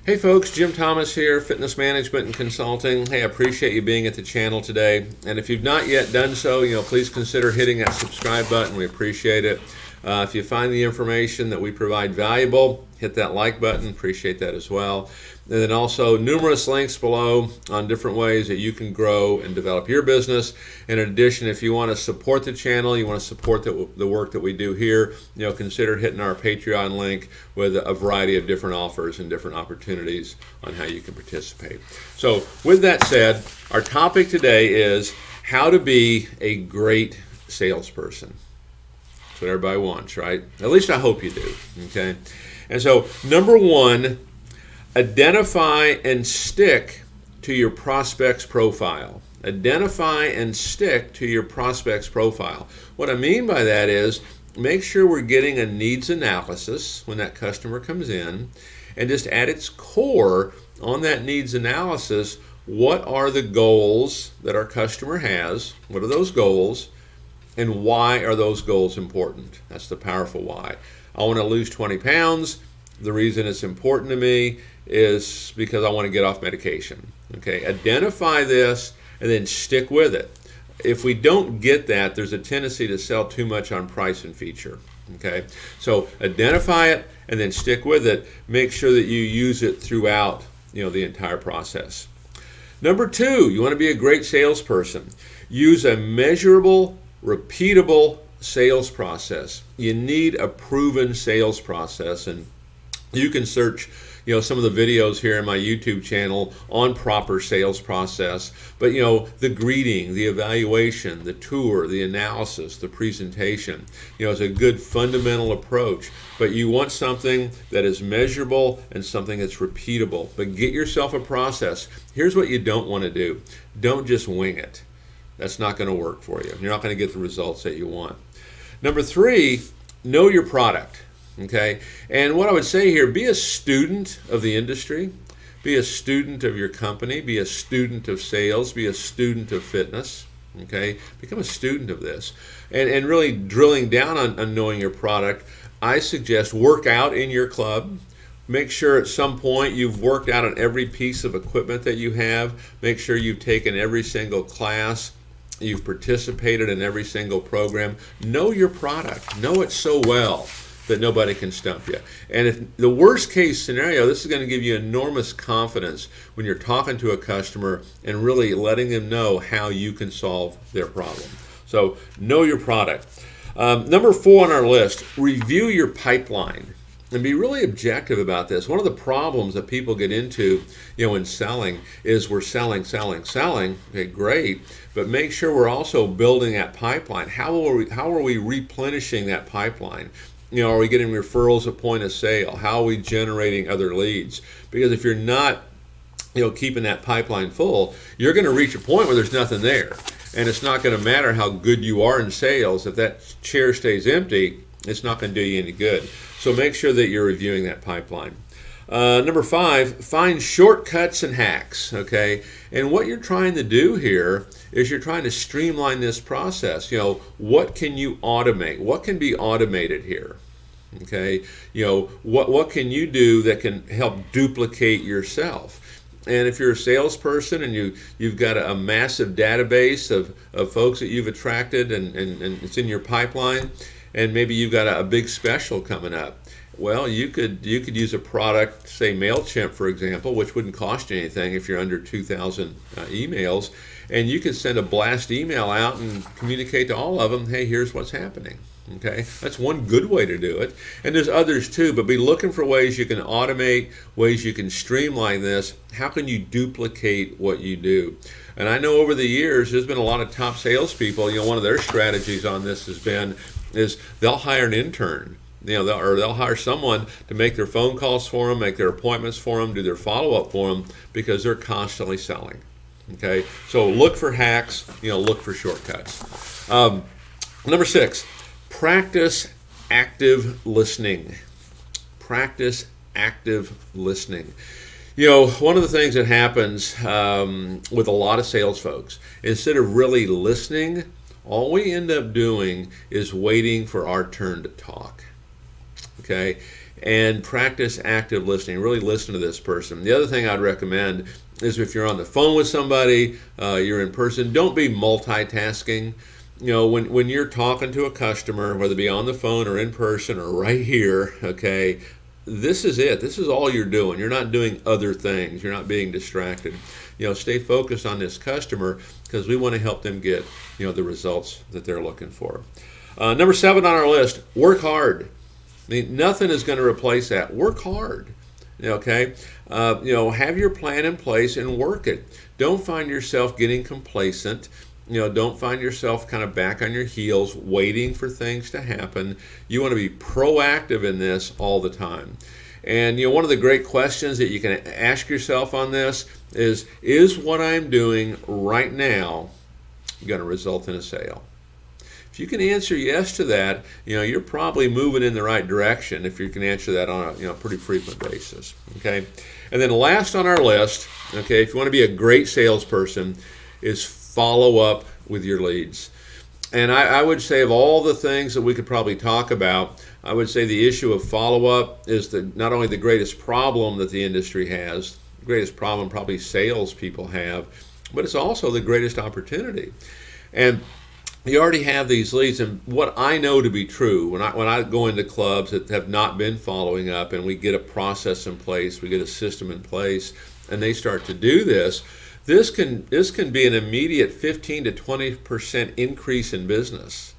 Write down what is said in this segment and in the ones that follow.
Hey folks, Jim Thomas here, Fitness Management and Consulting. Hey, I appreciate you being at the channel today. And if you've not yet done so, please consider hitting that subscribe button. We appreciate it. If you find the information that we provide valuable, hit that like button. Appreciate that as well. And then also numerous links below on different ways that you can grow and develop your business. And in addition, if you want to support the channel, you want to support the work that we do here, consider hitting our Patreon link with a variety of different offers and different opportunities on how you can participate. So with that said, our topic today is how to be a great salesperson. That's what everybody wants, right? At least I hope you do, okay? And so number one, identify and stick to your prospect's profile. Identify and stick to your prospect's profile. What I mean by that is make sure we're getting a needs analysis when that customer comes in, and just at its core on that needs analysis, what are the goals that our customer has? What are those goals? And why are those goals important? That's the powerful why. I want to lose 20 pounds. The reason it's important to me is because I want to get off medication. Okay, identify this and then stick with it. If we don't get that, there's a tendency to sell too much on price and feature. Okay, so identify it and then stick with it. Make sure that you use it throughout, the entire process. Number two, you want to be a great salesperson. Use a measurable, repeatable sales process. You need a proven sales process, and you can search some of the videos here in my YouTube channel on proper sales process. But the greeting, the evaluation, the tour, the analysis, the presentation, is a good fundamental approach. But you want something that is measurable and something that's repeatable. But get yourself a process. Here's what you don't want to do. Don't just wing it. That's not going to work for you. You're not going to get the results that you want. Number three, know your product. Okay, and what I would say here, be a student of the industry, be a student of your company, be a student of sales, be a student of fitness. Okay, become a student of this. And really drilling down on knowing your product, I suggest work out in your club. Make sure at some point you've worked out on every piece of equipment that you have. Make sure you've taken every single class. You've participated in every single program. Know your product. Know it so well that nobody can stump you. And if the worst case scenario, this is going to give you enormous confidence when you're talking to a customer and really letting them know how you can solve their problem. So know your product. Number four on our list, review your pipeline. And be really objective about this. One of the problems that people get into, in selling is we're selling. Okay, great, but make sure we're also building that pipeline. How are we replenishing that pipeline? Are we getting referrals at point of sale? How are we generating other leads? Because if you're not, keeping that pipeline full, you're going to reach a point where there's nothing there, and it's not going to matter how good you are in sales. If that chair stays empty, it's not going to do you any good. So make sure that you're reviewing that pipeline. Number five, find shortcuts and hacks, okay? And what you're trying to do here is you're trying to streamline this process. What can you automate? What can be automated here? Okay, what can you do that can help duplicate yourself? And if you're a salesperson and you've got a massive database of folks that you've attracted and it's in your pipeline, and maybe you've got a big special coming up, well, you could use a product, say MailChimp, for example, which wouldn't cost you anything if you're under 2,000 emails, and you could send a blast email out and communicate to all of them, hey, here's what's happening. Okay, that's one good way to do it. And there's others too, but be looking for ways you can automate, ways you can streamline this. How can you duplicate what you do? And I know over the years, there's been a lot of top salespeople, one of their strategies on this is they'll hire an intern. They'll hire someone to make their phone calls for them, make their appointments for them, do their follow-up for them, because they're constantly selling. Okay, so look for hacks, look for shortcuts. Number six, practice active listening. Practice active listening. One of the things that happens with a lot of sales folks, instead of really listening, all we end up doing is waiting for our turn to talk. Okay, and practice active listening. Really listen to this person. The other thing I'd recommend is if you're on the phone with somebody, you're in person, don't be multitasking. When you're talking to a customer, whether it be on the phone or in person or right here, okay, this is it. This is all you're doing. You're not doing other things. You're not being distracted. Stay focused on this customer because we want to help them get, the results that they're looking for. Number 7 on our list, work hard. I mean, nothing is going to replace that. Work hard. Okay? Have your plan in place and work it. Don't find yourself getting complacent. Don't find yourself kind of back on your heels waiting for things to happen. You want to be proactive in this all the time. And one of the great questions that you can ask yourself on this is what I'm doing right now going to result in a sale? If you can answer yes to that, you're probably moving in the right direction if you can answer that on a pretty frequent basis. Okay? And then last on our list, okay, if you want to be a great salesperson, is follow up with your leads. And I would say of all the things that we could probably talk about, I would say the issue of follow-up is not only the greatest problem that the industry has, the greatest problem probably salespeople have, but it's also the greatest opportunity. And you already have these leads, and what I know to be true, when I go into clubs that have not been following up and we get a process in place, we get a system in place, and they start to do this, this can be an immediate 15 to 20% increase in business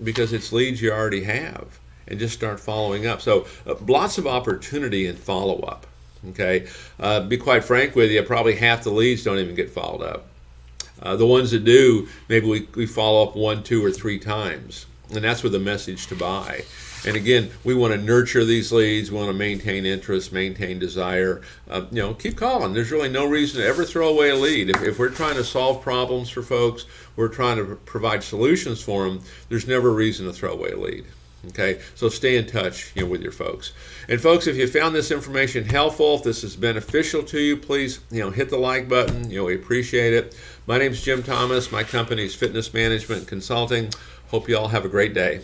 because it's leads you already have, and just start following up. So lots of opportunity in follow-up. Okay, be quite frank with you, probably half the leads don't even get followed up. The ones that do, maybe we follow up 1, 2, or 3 times, and that's with a message to buy. And again, we want to nurture these leads. We want to maintain interest, maintain desire. Keep calling. There's really no reason to ever throw away a lead. If we're trying to solve problems for folks, we're trying to provide solutions for them, there's never a reason to throw away a lead. Okay, so stay in touch with your folks. And folks, if you found this information helpful, if this is beneficial to you, please hit the like button. We appreciate it. My name's Jim Thomas. My company is Fitness Management Consulting. Hope you all have a great day.